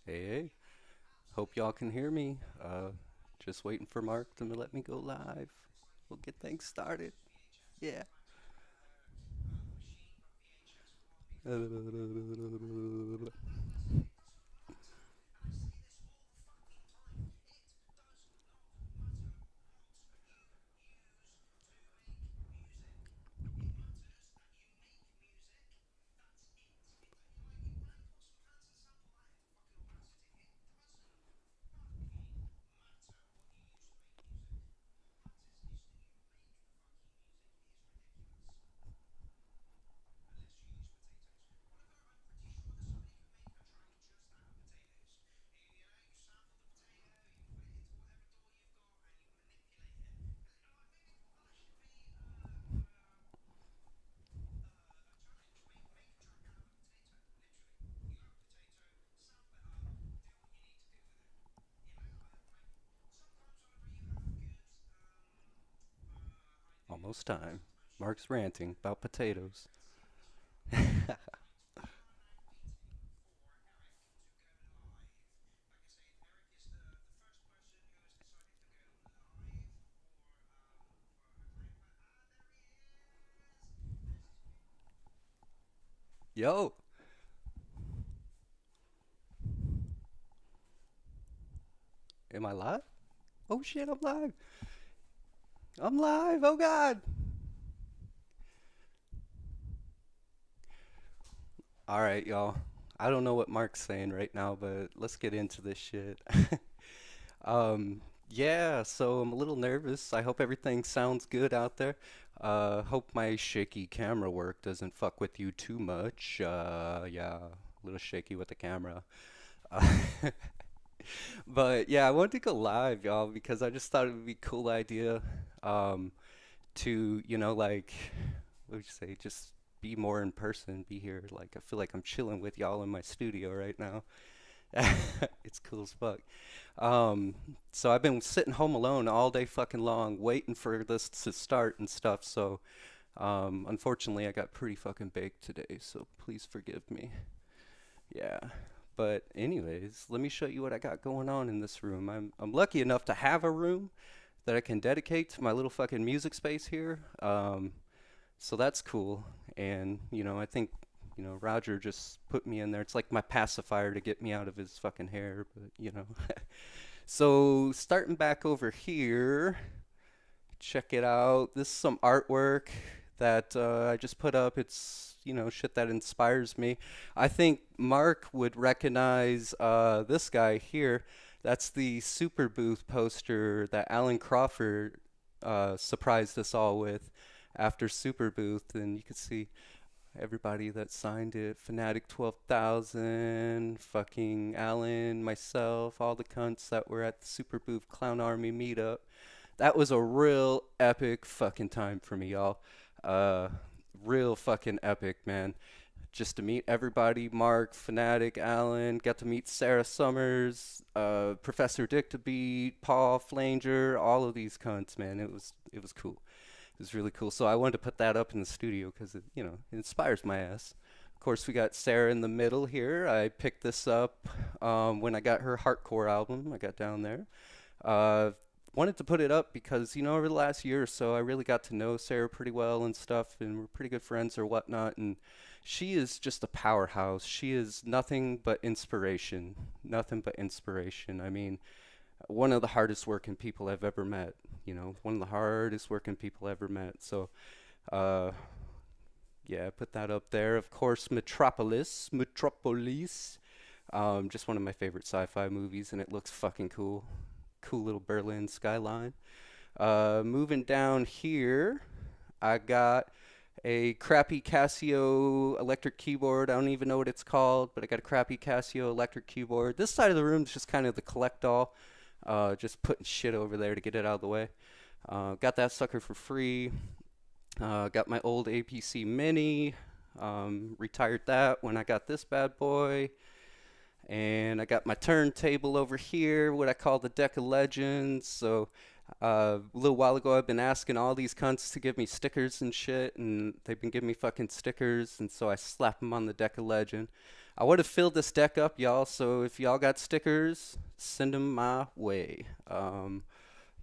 Hey, hey. Hope y'all can hear me. Just waiting for Mark to let me go live. We'll get things started. Yeah. Almost time. Mark's ranting about potatoes. Yo, am I live? Oh shit, I'm live. I'm live. Oh god. All right, y'all. I don't know what Mark's saying right now, but let's get into this shit. Yeah, so I'm a little nervous. I hope everything sounds good out there. Hope my shaky camera work doesn't fuck with you too much. Yeah, a little shaky with the camera. Uh, but yeah, I wanted to go live, y'all, because I just thought it would be a cool idea um, to, what would you say, just be more in person, be here. Like, I feel like I'm chilling with y'all in my studio right now. It's cool as fuck. Um, so I've been sitting home alone all day fucking long, waiting for this to start and stuff. So, unfortunately, I got pretty fucking baked today. So please forgive me. Yeah. But anyways, let me show you what I got going on in this room. I'm lucky enough to have a room that I can dedicate to my little fucking music space here. So that's cool. And, I think, Roger just put me in there. It's like my pacifier to get me out of his fucking hair, but. So starting back over here, check it out. This is some artwork that I just put up. It's, shit that inspires me. I think Mark would recognize this guy here. That's the Super Booth poster that Alan Crawford surprised us all with after Super Booth. And you can see everybody that signed it, Fanatic 12,000, fucking Alan, myself, all the cunts that were at the Super Booth Clown Army meetup. That was a real epic fucking time for me, y'all. Uh, Real fucking epic, man. Just to meet everybody, Mark, Fanatic, Alan, got to meet Sarah Summers, Professor Dick to beat, Paul Flanger, all of these cunts, man. It was cool. It was really cool. So I wanted to put that up in the studio because it inspires my ass. Of course, we got Sarah in the middle here. I picked this up when I got her hardcore album. I got down there. Uh, Wanted to put it up because over the last year or so, I really got to know Sarah pretty well and stuff, and we're pretty good friends or whatnot. And she is just a powerhouse. She is nothing but inspiration. Nothing but inspiration. I mean, one of the hardest working people I've ever met. One of the hardest working people I ever met. So, uh, yeah, I put that up there. Of course, Metropolis. Just one of my favorite sci-fi movies, and it looks fucking cool. Cool little Berlin skyline. Moving down here, I got a crappy Casio electric keyboard. I don't even know what it's called, but I got a crappy Casio electric keyboard. This side of the room is just kind of the collect all. Just putting shit over there to get it out of the way. Got that sucker for free. Got my old APC Mini. Retired that when I got this bad boy. And I got my turntable over here, what I call the Deck of Legends. So A little while ago, I've been asking all these cunts to give me stickers and shit, and they've been giving me fucking stickers, and so I slap them on the deck of Legend. I would have filled this deck up, y'all, so if y'all got stickers, send them my way.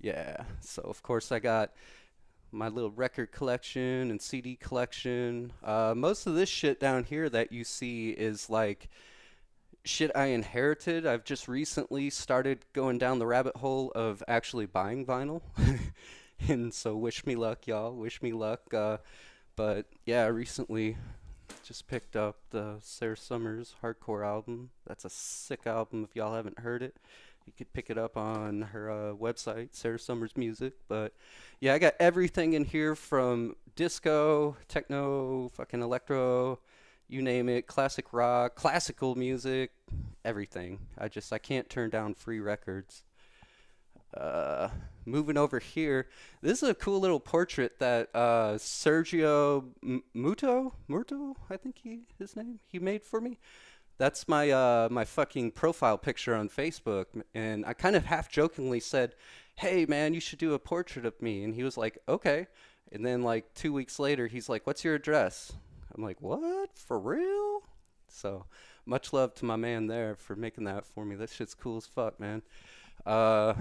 Yeah, so of course I got my little record collection and CD collection. Most of this shit down here that you see is like shit I inherited. I've just recently started going down the rabbit hole of actually buying vinyl. And so wish me luck, y'all. Wish me luck. But yeah, I recently just picked up the Sarah Summers hardcore album. That's a sick album if y'all haven't heard it. You could pick it up on her website, Sarah Summers Music. But yeah, I got everything in here from disco, techno, fucking electro, you name it, classic rock, classical music, everything. I can't turn down free records. Uh, Moving over here, this is a cool little portrait that Sergio Murto, I think his name, he made for me. That's my fucking profile picture on Facebook, and I kind of half jokingly said, "Hey man, you should do a portrait of me." And he was like, "Okay." And then like 2 weeks later, he's like, "What's your address?" I'm like, "What? For real?" So much love to my man there for making that for me. That shit's cool as fuck, man. Uh,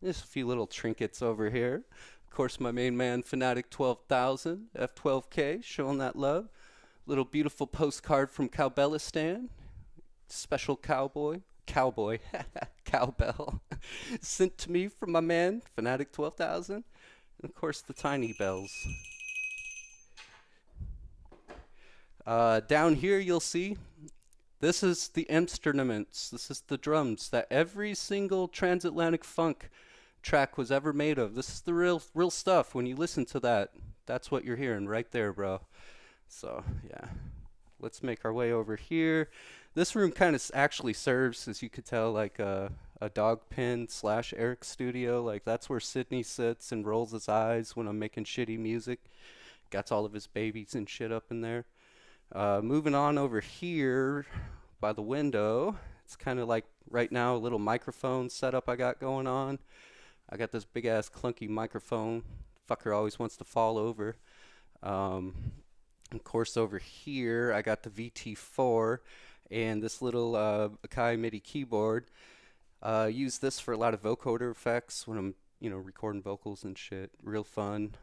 just a few little trinkets over here. Of course, my main man, Fanatic 12,000, F12K, showing that love. Little beautiful postcard from Cowbellistan. Special cowboy, cowbell, sent to me from my man, Fanatic 12,000. And of course, the tiny bells. Down here, you'll see this is the instruments. This is the drums that every single transatlantic funk track was ever made of. This is the real stuff. When you listen to that, that's what you're hearing right there, bro. So, yeah. Let's make our way over here. This room kind of actually serves, as you could tell, like a dog pen slash Eric studio. Like, that's where Sydney sits and rolls his eyes when I'm making shitty music. Got all of his babies and shit up in there. Moving on over here by the window. It's kind of like right now a little microphone setup I got going on. I got this big ass clunky microphone. Fucker always wants to fall over. Of course, over here I got the VT4 and this little Akai MIDI keyboard. Use this for a lot of vocoder effects when I'm, recording vocals and shit. Real fun.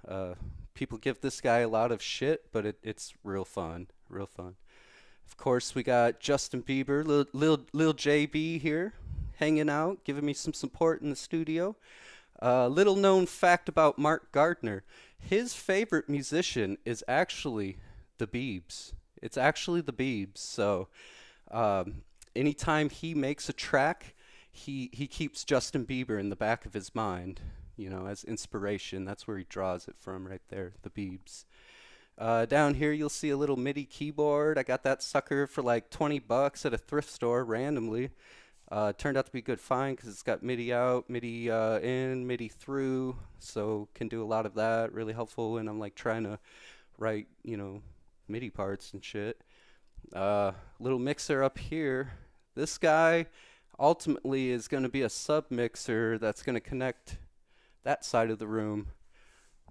People give this guy a lot of shit, but it's real fun. Real fun. Of course, we got Justin Bieber, Lil JB here, hanging out, giving me some support in the studio. Little known fact about Mark Gardner. His favorite musician is actually the Biebs. It's actually the Biebs. So anytime he makes a track, he keeps Justin Bieber in the back of his mind, as inspiration. That's where he draws it from right there, the Biebs. Down here you'll see a little MIDI keyboard. I got that sucker for like 20 bucks at a thrift store randomly. Turned out to be a good find because it's got MIDI out, MIDI in, MIDI through, so can do a lot of that. Really helpful when I'm like trying to write, MIDI parts and shit. Little mixer up here. This guy ultimately is going to be a sub mixer that's going to connect that side of the room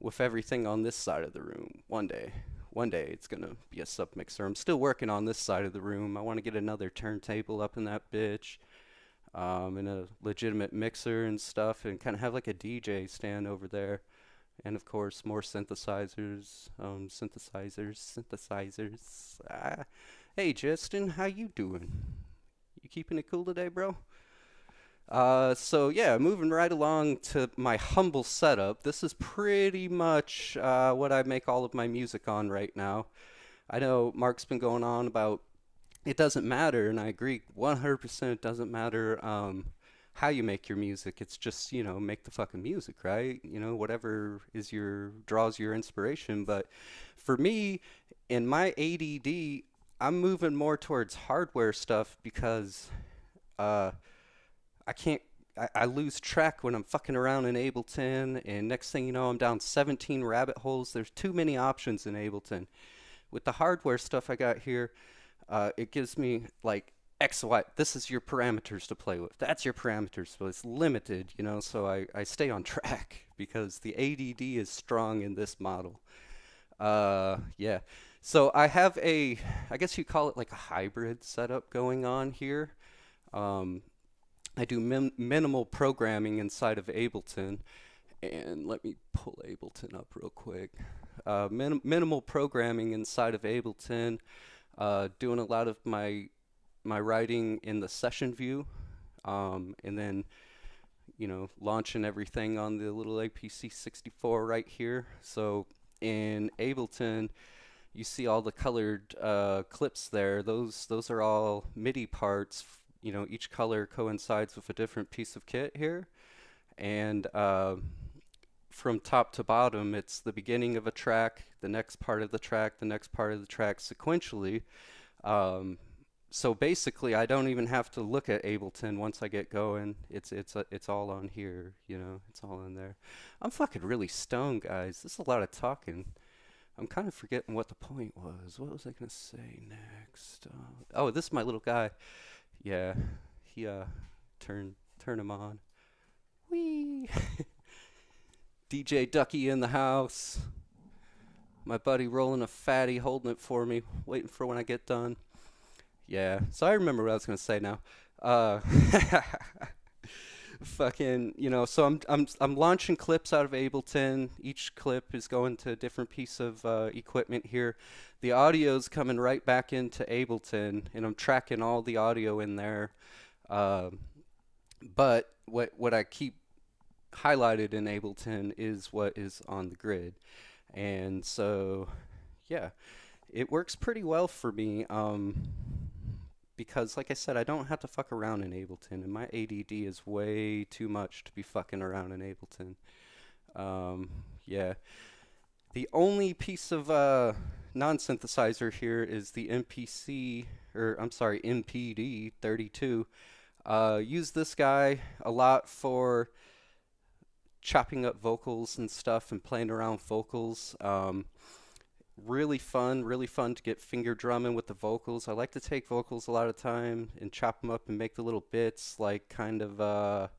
with everything on this side of the room one day. One day it's going to be a sub mixer. I'm still working on this side of the room. I want to get another turntable up in that bitch. And a legitimate mixer and stuff, and kind of have like a DJ stand over there. And of course, more synthesizers, synthesizers. Hey, Justin, how you doing? You keeping it cool today, bro? So yeah, moving right along to my humble setup. This is pretty much what I make all of my music on right now. I know Mark's been going on about it doesn't matter, and I agree 100%. It doesn't matter how you make your music. It's just, make the fucking music, right? Whatever draws your inspiration. But for me, in my ADD, I'm moving more towards hardware stuff because I can't. I lose track when I'm fucking around in Ableton, and next thing you know, I'm down 17 rabbit holes. There's too many options in Ableton. With the hardware stuff I got here, it gives me like X, Y, this is your parameters to play with. That's your parameters. So it's limited, so I stay on track because the ADD is strong in this model. Yeah. So I have I guess you call it like a hybrid setup going on here. Um, I do minimal programming inside of Ableton, and let me pull Ableton up real quick. Minimal programming inside of Ableton, doing a lot of my writing in the session view, and then launching everything on the little APC 64 right here. So in Ableton, you see all the colored clips there. Those are all MIDI parts. Each color coincides with a different piece of kit here, and from top to bottom, it's the beginning of a track, the next part of the track, the next part of the track sequentially. Um, so basically, I don't even have to look at Ableton once I get going. It's all on here, it's all in there. I'm fucking really stoned, guys. This is a lot of talking. I'm kind of forgetting what the point was. What was I gonna say next? Oh, this is my little guy. Yeah, he turn him on. Whee! DJ Ducky in the house. My buddy rolling a fatty, holding it for me, waiting for when I get done. Yeah, so I remember what I was gonna say now. Uh, fucking, so I'm launching clips out of Ableton. Each clip is going to a different piece of equipment here. The audio's coming right back into Ableton, and I'm tracking all the audio in there. Uh, but what I keep highlighted in Ableton is what is on the grid. And so, yeah, it works pretty well for me, because, like I said, I don't have to fuck around in Ableton, and my ADD is way too much to be fucking around in Ableton. Yeah. The only piece of non-synthesizer here is the MPC, or I'm sorry, MPD 32. Use this guy a lot for chopping up vocals and stuff and playing around with vocals. Really fun to get finger drumming with the vocals. I like to take vocals a lot of time and chop them up and make the little bits like kind of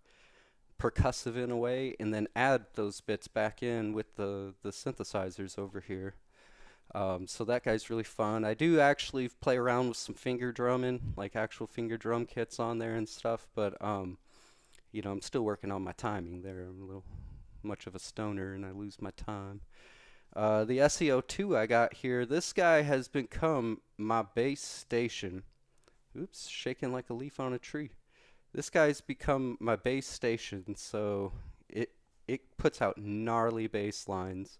percussive in a way, and then add those bits back in with the synthesizers over here. So that guy's really fun. I do actually play around with some finger drumming, like actual finger drum kits on there and stuff, but I'm still working on my timing there. I'm a little much of a stoner and I lose my time. The SEO2 I got here, this guy has become my base station. Oops, shaking like a leaf on a tree. This guy's become my base station, so it puts out gnarly bass lines.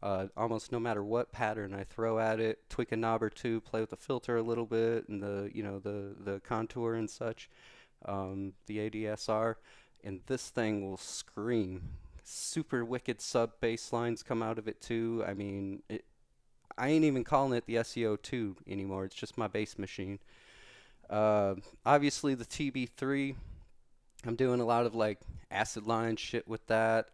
Almost no matter what pattern I throw at it, tweak a knob or two, play with the filter a little bit, and the contour and such, the ADSR, and this thing will scream. Super wicked sub bass lines come out of it too. I mean, I ain't even calling it the SEO2 anymore. It's just my bass machine. Obviously the TB3, I'm doing a lot of like acid line shit with that.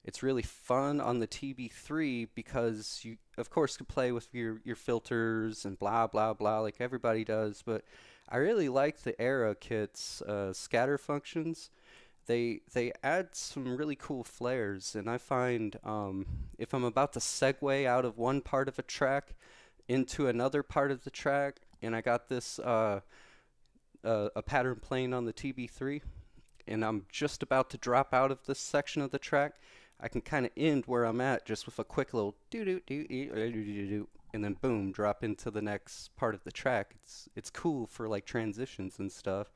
It's really fun on the TB3 because you, of course, can play with your filters and blah blah blah like everybody does. But I really like the Era kit's scatter functions. They add some really cool flares, and I find if I'm about to segue out of one part of a track into another part of the track, and I got this a pattern playing on the TB3, and I'm just about to drop out of this section of the track, I can kind of end where I'm at just with a quick little doo doo doo doo doo doo, and then boom, drop into the next part of the track. It's cool for like transitions and stuff.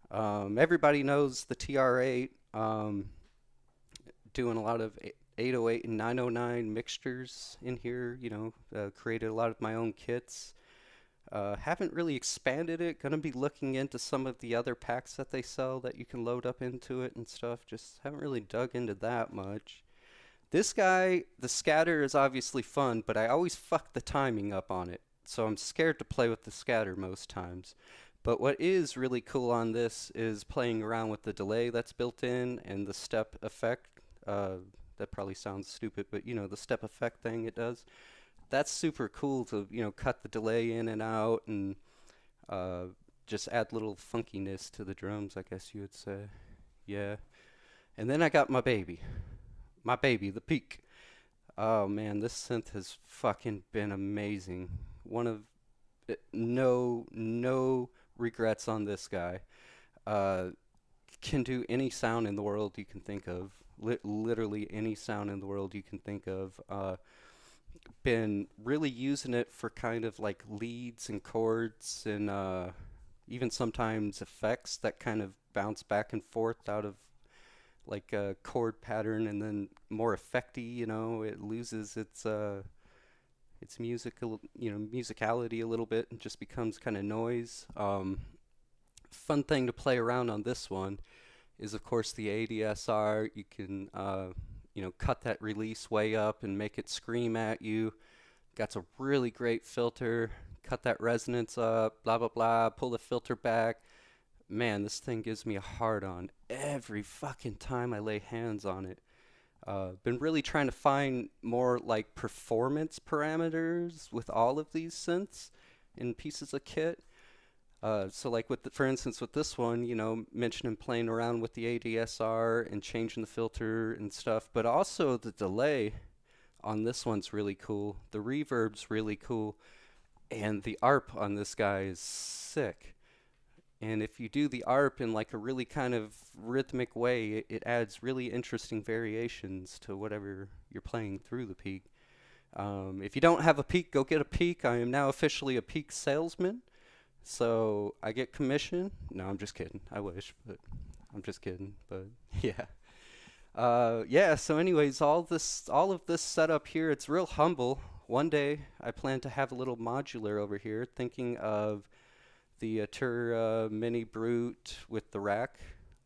Everybody knows the TR8. Doing a lot of 808 and 909 mixtures in here. Created a lot of my own kits. Haven't really expanded it. Gonna be looking into some of the other packs that they sell that you can load up into it and stuff. Just haven't really dug into that much. This guy, the scatter is obviously fun, but I always fuck the timing up on it. So I'm scared to play with the scatter most times. But what is really cool on this is playing around with the delay that's built in and the step effect. That probably sounds stupid, but the step effect thing it does. That's super cool to cut the delay in and out and just add little funkiness to the drums, I guess you would say. Yeah. And then I got my baby, the Peak. Oh man, this synth has fucking been amazing. One of no regrets on this guy. Uh, can do any sound in the world you can think of. Literally any sound in the world you can think of. Been really using it for kind of like leads and chords and even sometimes effects that kind of bounce back and forth out of like a chord pattern and then more effecty, it loses its musical, musicality a little bit and just becomes kind of noise. Fun thing to play around on this one is of course the ADSR. You can cut that release way up and make it scream at you. Got a really great filter. Cut that resonance up, blah blah blah, pull the filter back. Man, this thing gives me a hard on every fucking time I lay hands on it. Been really trying to find more like performance parameters with all of these synths in pieces of kit. So like for instance with this one, mentioning playing around with the ADSR and changing the filter and stuff, but also the delay on this one's really cool. The reverb's really cool, and the ARP on this guy is sick. And if you do the ARP in like a really kind of rhythmic way, it adds really interesting variations to whatever you're playing through the Peak. If you don't have a Peak, go get a Peak. I am now officially a Peak salesman. So I get commission. No, I'm just kidding. I wish, but I'm just kidding. But yeah. Yeah, so anyways, all of this setup here, it's real humble. One day I plan to have a little modular over here, thinking of the Tur Mini Brute with the rack,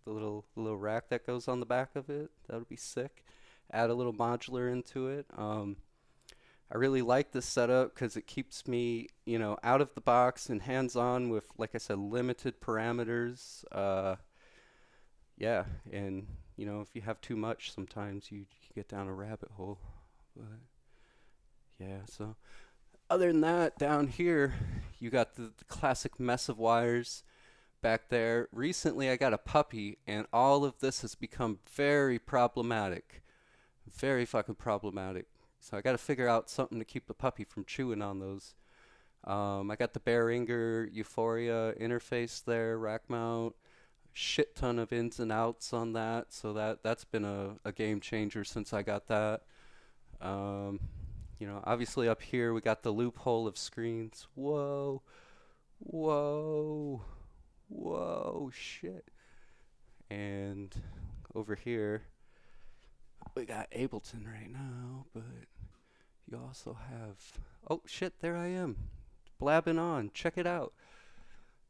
the little rack that goes on the back of it. That would be sick. Add a little modular into it. I really like this setup because it keeps me, out of the box and hands-on with, like I said, limited parameters. Yeah, and if you have too much, sometimes you get down a rabbit hole. But yeah, so other than that, down here, you got the classic mess of wires back there. Recently, I got a puppy, and all of this has become very problematic. Very fucking problematic. So I got to figure out something to keep the puppy from chewing on those. I got the Behringer Euphoria interface there, rack mount. Shit ton of ins and outs on that, so that's been a game changer since I got that. Obviously up here we got the loophole of screens. Whoa, whoa, whoa, shit. And over here we got Ableton right now, but you also have, oh shit, there I am, blabbing on. Check it out.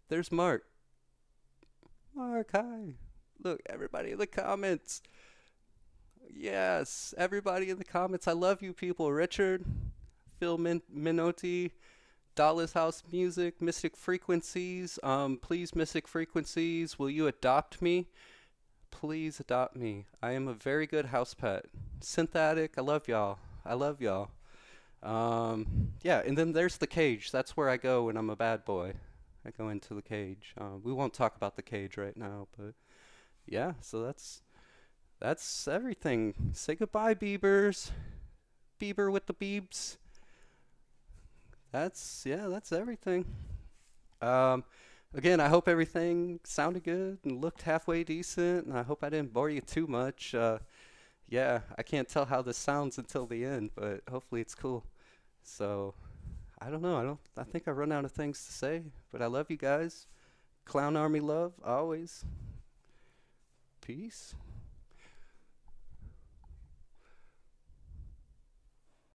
There's Mark. Mark, hi. Look, everybody in the comments. Yes, everybody in the comments. I love you people. Richard, Phil Minotti, Dallas House Music, Mystic Frequencies. Please, Mystic Frequencies, will you adopt me? Please adopt me. I am a very good house pet. Synthetic, I love y'all. I love y'all. Yeah, and then there's the cage. That's where I go when I'm a bad boy. I go into the cage. We won't talk about the cage right now, but yeah, so that's everything. Say goodbye, Biebers. Bieber with the Biebs. That's everything. Again, I hope everything sounded good and looked halfway decent, and I hope I didn't bore you too much. Yeah, I can't tell how this sounds until the end, but hopefully it's cool. So I don't know. I think I run out of things to say, but I love you guys. Clown Army love, always. Peace.